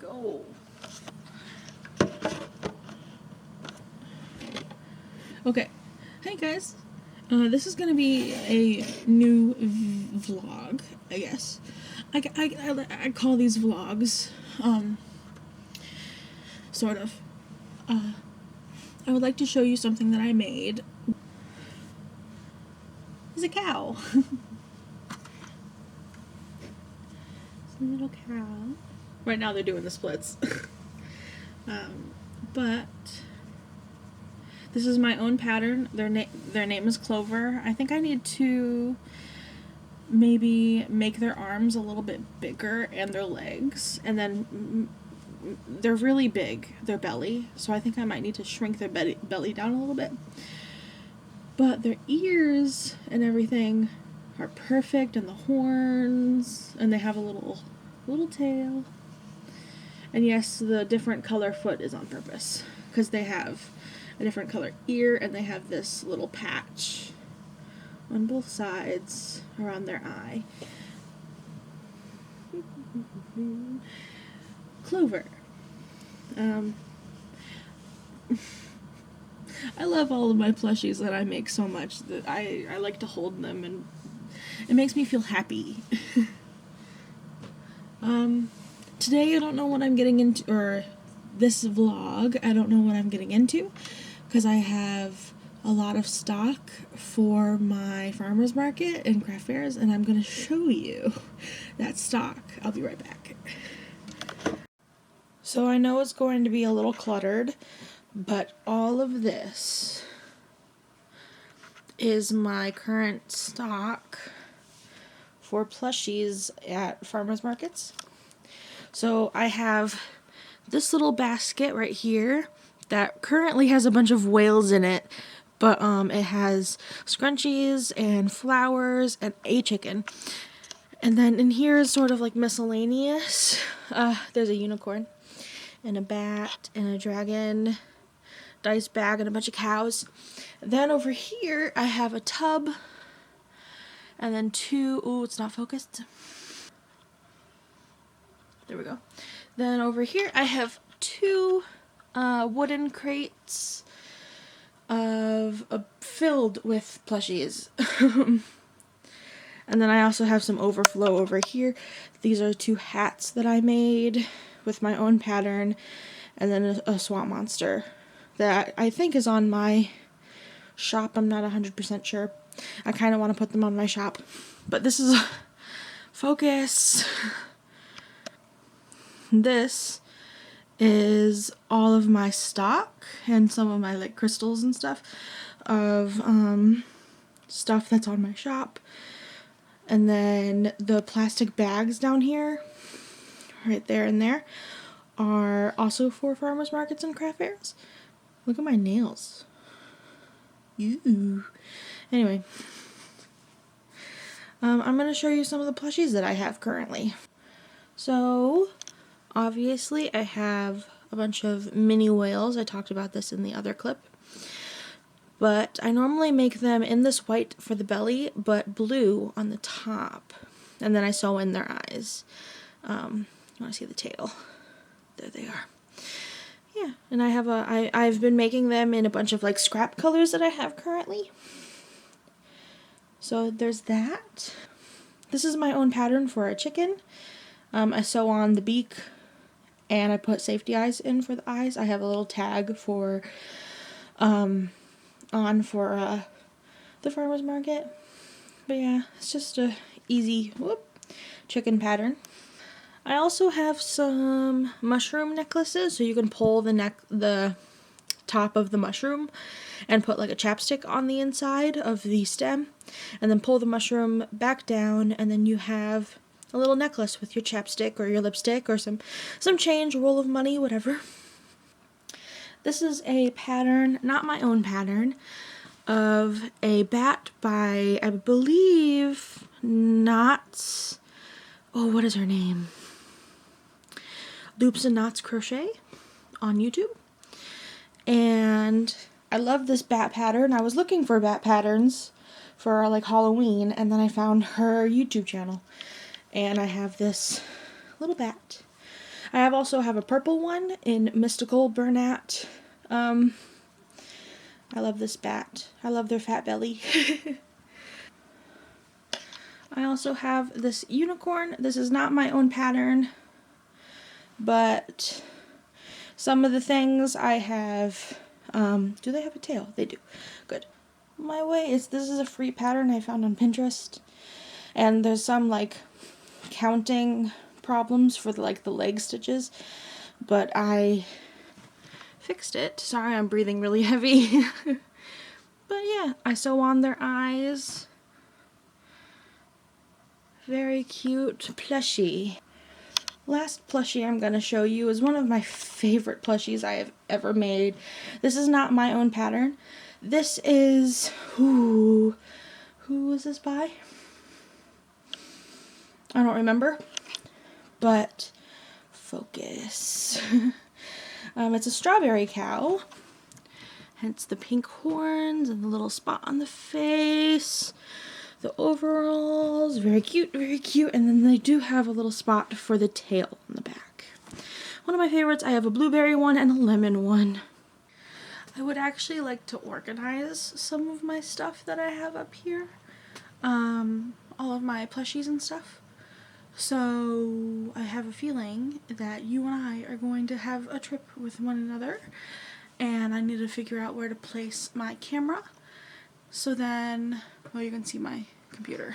go. Okay, hey guys. This is gonna be a new vlog, I guess. I call these vlogs, sort of. I would like to show you something that I made. It's a cow. It's a little cow. Right now they're doing the splits. But this is my own pattern. Their name is Clover. I think I need to maybe make their arms a little bit bigger and their legs, and then they're really big, their belly, so I think I might need to shrink their belly down a little bit. But their ears and everything are perfect, and the horns, and they have a little tail. And yes, the different color foot is on purpose, because they have a different color ear, and they have this little patch on both sides around their eye. Clover. I love all of my plushies that I make so much that I like to hold them, and it makes me feel happy. Today I don't know what I'm getting into, or this vlog, I don't know what I'm getting into, because I have a lot of stock for my farmer's market and craft fairs, and I'm going to show you that stock. I'll be right back. So I know it's going to be a little cluttered, but all of this is my current stock for plushies at farmer's markets. So I have this little basket right here that currently has a bunch of whales in it, but it has scrunchies and flowers and a chicken. And then in here is sort of like miscellaneous. There's a unicorn and a bat and a dragon, dice bag, and a bunch of cows. Then over here I have a tub, and then two, ooh, it's not focused. There we go. Then over here I have two wooden crates filled with plushies. And then I also have some overflow over here. These are two hats that I made with my own pattern, and then a swamp monster that I think is on my shop. I'm not 100% sure. I kind of want to put them on my shop. But this is focus. This is all of my stock and some of my like crystals and stuff of stuff that's on my shop. And then the plastic bags down here, right there and there, are also for farmers markets and craft fairs. Look at my nails. Ew. Anyway, I'm going to show you some of the plushies that I have currently. So obviously I have a bunch of mini whales. I talked about this in the other clip. But I normally make them in this white for the belly, but blue on the top. And then I sew in their eyes. You want to see the tail? There they are. Yeah, and I've been making them in a bunch of like scrap colors that I have currently. So there's that. This is my own pattern for a chicken. I sew on the beak, and I put safety eyes in for the eyes. I have a little tag for the farmer's market. But yeah, it's just a easy chicken pattern. I also have some mushroom necklaces, so you can pull the top of the mushroom and put like a chapstick on the inside of the stem, and then pull the mushroom back down, and then you have a little necklace with your chapstick or your lipstick or some change, a roll of money, whatever. This is a pattern, not my own pattern, of a bat by, I believe, Knots. Oh, what is her name? Loops and Knots Crochet on YouTube. And I love this bat pattern. I was looking for bat patterns for like Halloween, and then I found her YouTube channel. And I have this little bat. I also have a purple one in Mystical Bernat. I love this bat. I love their fat belly. I also have this unicorn. This is not my own pattern, but some of the things I have, do they have a tail? They do. Good. My way is, this is a free pattern I found on Pinterest, and there's some like counting problems for the leg stitches, but I fixed it. Sorry, I'm breathing really heavy. But yeah, I sew on their eyes. Very cute plushie. Last plushie I'm going to show you is one of my favorite plushies I have ever made. This is not my own pattern. This is, who was this by? I don't remember, but focus. It's a strawberry cow, hence the pink horns and the little spot on the face. The overalls, very cute, and then they do have a little spot for the tail on the back. One of my favorites, I have a blueberry one and a lemon one. I would actually like to organize some of my stuff that I have up here. All of my plushies and stuff. So I have a feeling that you and I are going to have a trip with one another, and I need to figure out where to place my camera. So then, well, you can see my computer.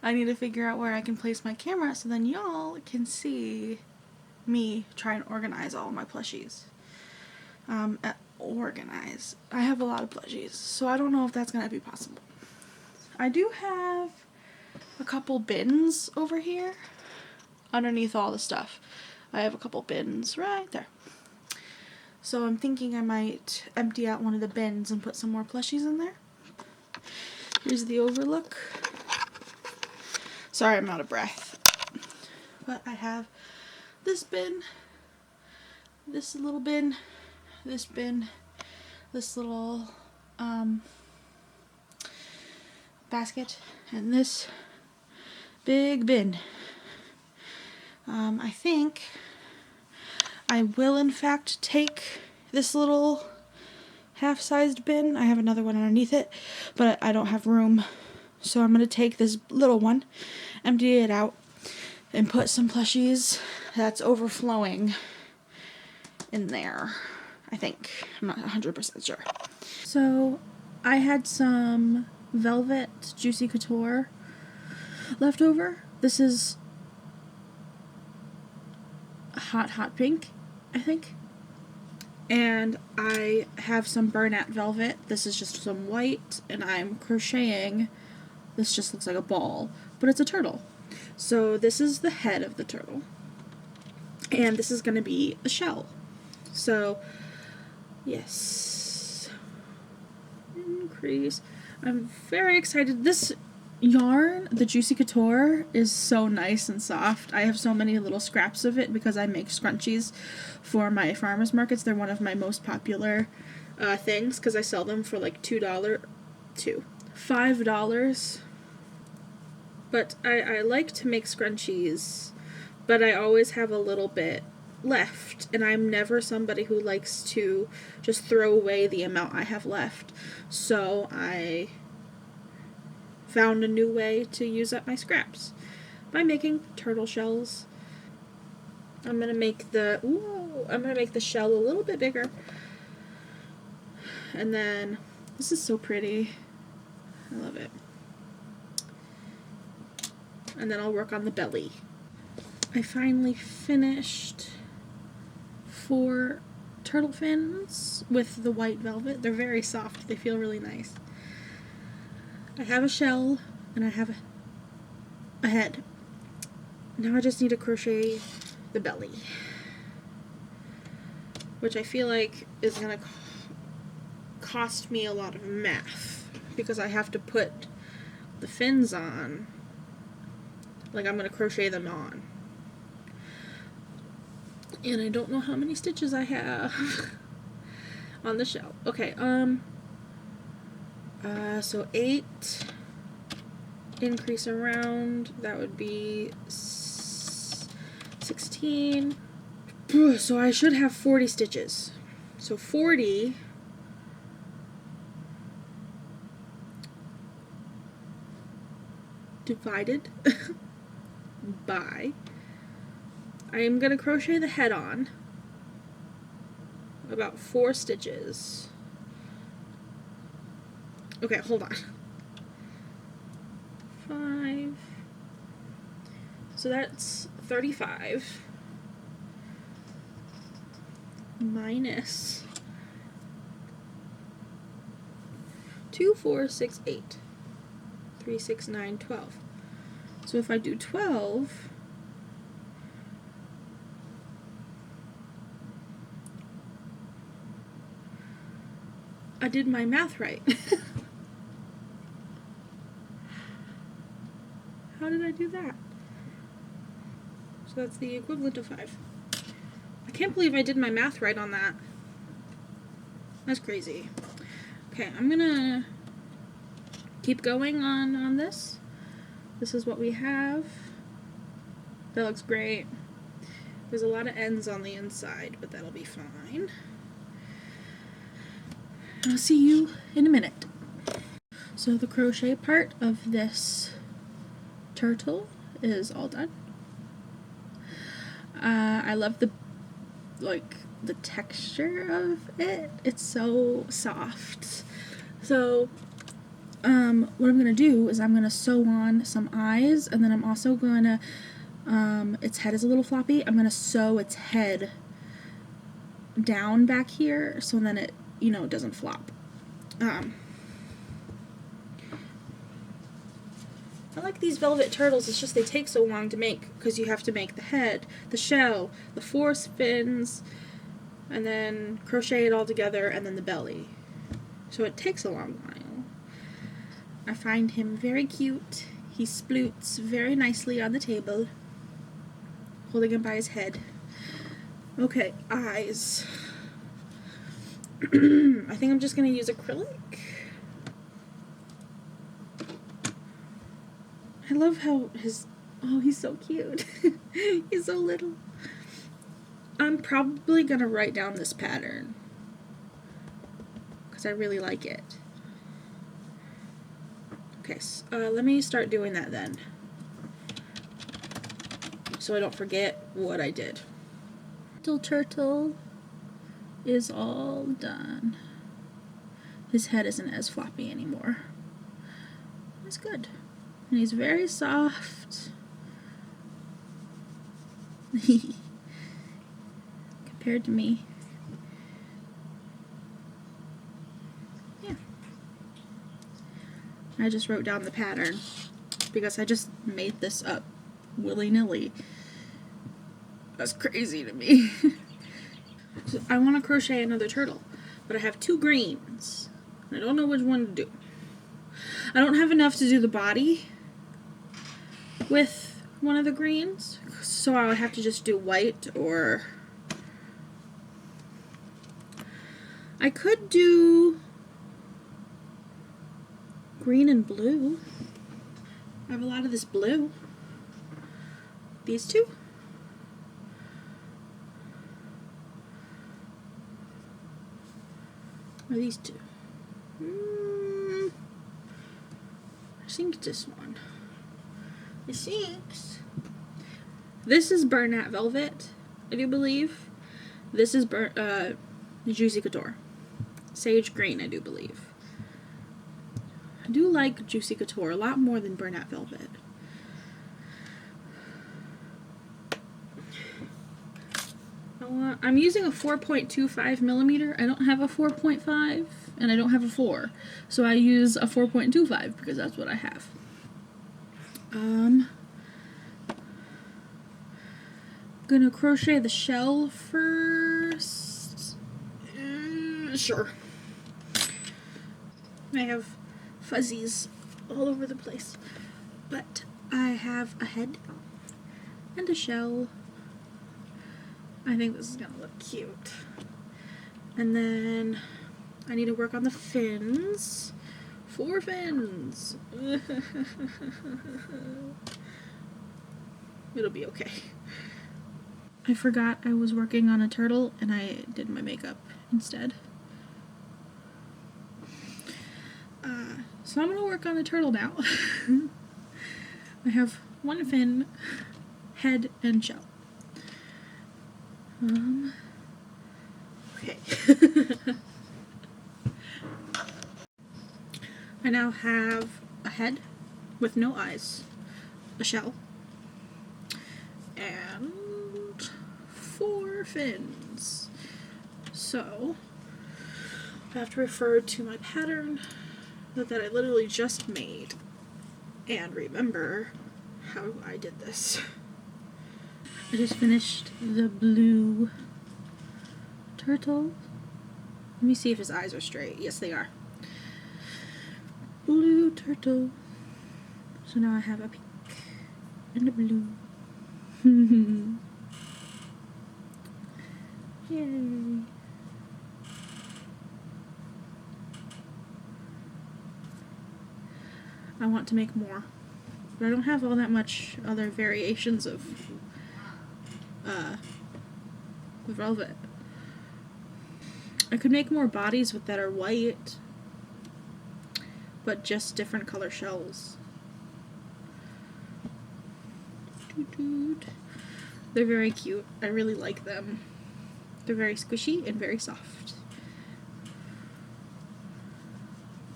I need to figure out where I can place my camera so then y'all can see me try and organize all my plushies. Organize. I have a lot of plushies, so I don't know if that's going to be possible. I do have a couple bins over here underneath all the stuff. I have a couple bins right there. So I'm thinking I might empty out one of the bins and put some more plushies in there. Here's the overlook. Sorry, I'm out of breath. But I have this bin, this little bin, this little basket, and this big bin. I think I will in fact take this little half-sized bin. I have another one underneath it, but I don't have room. So I'm going to take this little one, empty it out, and put some plushies that's overflowing in there, I think. I'm not 100% sure. So I had some velvet Juicy Couture left over. This is hot pink, I think. And I have some Bernat velvet. This is just some white, and I'm crocheting. This just looks like a ball, but it's a turtle. So this is the head of the turtle, and this is going to be the shell. So yes, increase. I'm very excited. This yarn, the Juicy Couture, is so nice and soft. I have so many little scraps of it because I make scrunchies for my farmers markets. They're one of my most popular things because I sell them for like $5. But I like to make scrunchies, but I always have a little bit left, and I'm never somebody who likes to just throw away the amount I have left. So I found a new way to use up my scraps by making turtle shells. I'm gonna make the shell a little bit bigger, and then this is so pretty. I love it. And then I'll work on the belly. I finally finished 4 turtle fins with the white velvet. They're very soft. They feel really nice. I have a shell, and I have a head. Now I just need to crochet the belly, which I feel like is going to cost me a lot of math because I have to put the fins on. Like, I'm going to crochet them on. And I don't know how many stitches I have on the shell. Okay, so 8, increase around, that would be 16, So I should have 40 stitches. So 40 divided by, I am going to crochet the head on about 4 stitches. Okay, hold on. 5. So that's 35 minus 2, 4, 6, 8. 3, 6, 9, 12. So if I do 12, I did my math right. How did I do that? So that's the equivalent of 5. I can't believe I did my math right on that. That's crazy. Okay, I'm gonna keep going on this. This is what we have. That looks great. There's a lot of ends on the inside, but that'll be fine. I'll see you in a minute. So the crochet part of this turtle is all done. I love the texture of it. It's so soft. So what I'm gonna do is I'm gonna sew on some eyes, and then I'm also gonna its head is a little floppy. I'm gonna sew its head down back here so then it, you know, doesn't flop. I like these velvet turtles, it's just they take so long to make because you have to make the head, the shell, the 4 fins, and then crochet it all together, and then the belly. So it takes a long while. I find him very cute. He sploots very nicely on the table, holding him by his head. Okay, eyes. I think I'm just going to use acrylic. I love how oh, he's so cute. He's so little. I'm probably going to write down this pattern because I really like it. Okay, so, let me start doing that then, so I don't forget what I did. Little turtle is all done. His head isn't as floppy anymore. It's good. And he's very soft. Compared to me. Yeah. I just wrote down the pattern because I just made this up willy-nilly. That's crazy to me. So I want to crochet another turtle, but I have 2 greens. I don't know which one to do. I don't have enough to do the body with one of the greens, so I would have to just do white, or I could do green and blue. I have a lot of this blue. These 2. Or these 2. I think this one. I think this is Bernat Velvet, I do believe. This is Juicy Couture. Sage Green, I do believe. I do like Juicy Couture a lot more than Bernat Velvet. I'm using a 4.25 millimeter. I don't have a 4.5 and I don't have a 4. So I use a 4.25 because that's what I have. Gonna crochet the shell first. Sure. I have fuzzies all over the place, but I have a head and a shell. I think this is gonna look cute. And then I need to work on the fins. 4 fins. It'll be okay. I forgot I was working on a turtle and I did my makeup instead. So I'm gonna work on a turtle now. I have one fin, head, and shell. Okay. I now have a head with no eyes, a shell, and 4 fins. So I have to refer to my pattern that I literally just made and remember how I did this. I just finished the blue turtle. Let me see if his eyes are straight. Yes, they are. Blue turtle. So now I have a pink and a blue. Yay. I want to make more, but I don't have all that much other variations of velvet. I could make more bodies with that are white, but just different color shells. They're very cute. I really like them. They're very squishy and very soft.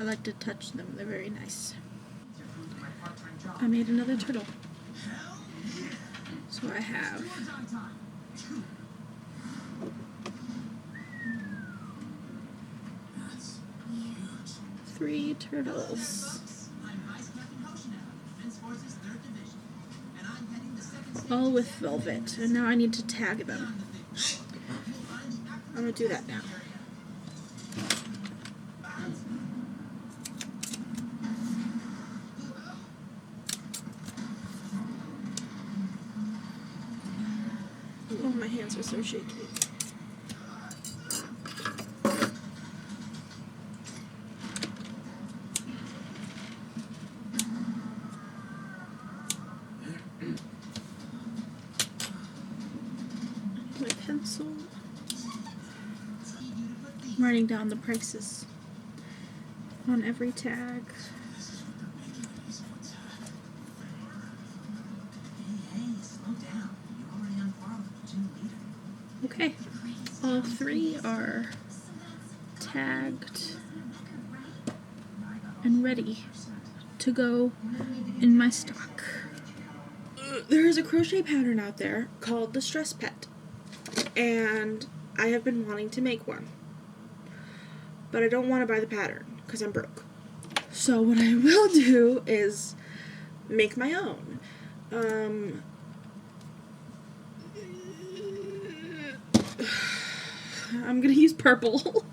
I like to touch them. They're very nice. I made another turtle. So I have 3 turtles. All with velvet. And now I need to tag them. I'm gonna do that now. Oh, my hands are so shaky. My pencil. I'm writing down the prices on every tag. Okay, all 3 are tagged and ready to go in my stock. There is a crochet pattern out there called the Stress Pet, and I have been wanting to make one, but I don't want to buy the pattern because I'm broke. So what I will do is make my own. I'm gonna use purple.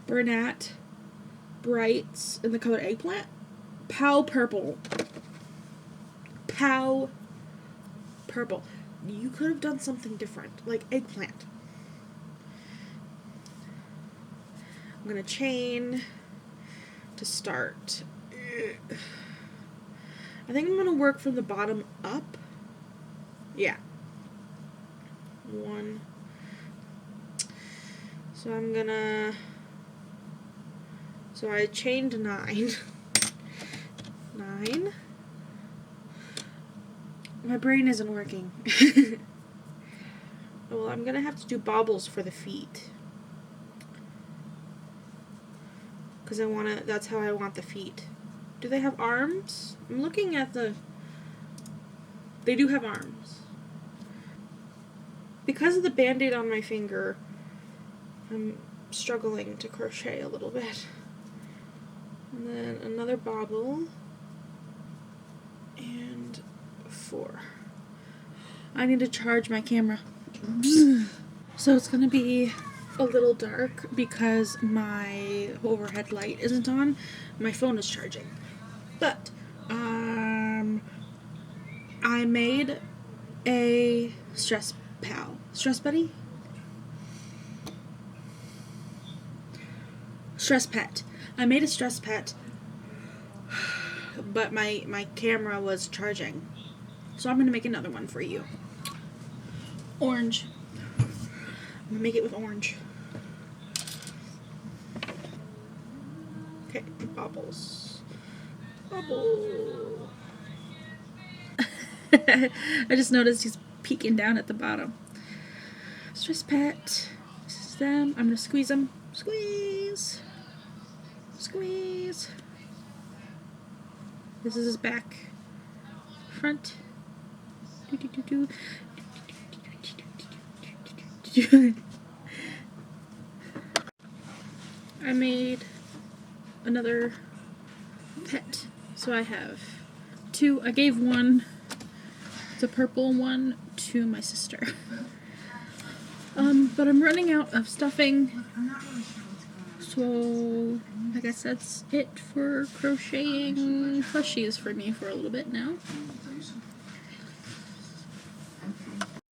Bernat Brights in the color Eggplant. Pow Purple. Pow Purple. You could have done something different, like Eggplant. I'm gonna chain to start. I think I'm gonna work from the bottom up. Yeah. 1. So I'm gonna, so I chained 9. 9. My brain isn't working. Well, I'm gonna have to do bobbles for the feet. Because I wanna, that's how I want the feet. Do they have arms? I'm looking at the, they do have arms. Because of the band-aid on my finger, I'm struggling to crochet a little bit. And then another bobble. And 4. I need to charge my camera. So it's gonna be a little dark because my overhead light isn't on. My phone is charging. But, I made a stress buddy? Stress pet. I made a stress pet, but my camera was charging. So I'm gonna make another one for you. Orange. I'm gonna make it with orange. Okay, bubbles. Bubble. I just noticed he's peeking down at the bottom. Stress pet. This is them. I'm gonna squeeze them. Squeeze. Squeeze. This is his back. Front. Do, do, do, do. I made another pet. So I have two. I gave one, the purple one, to my sister. But I'm running out of stuffing. So I guess that's it for crocheting plushies for me for a little bit now.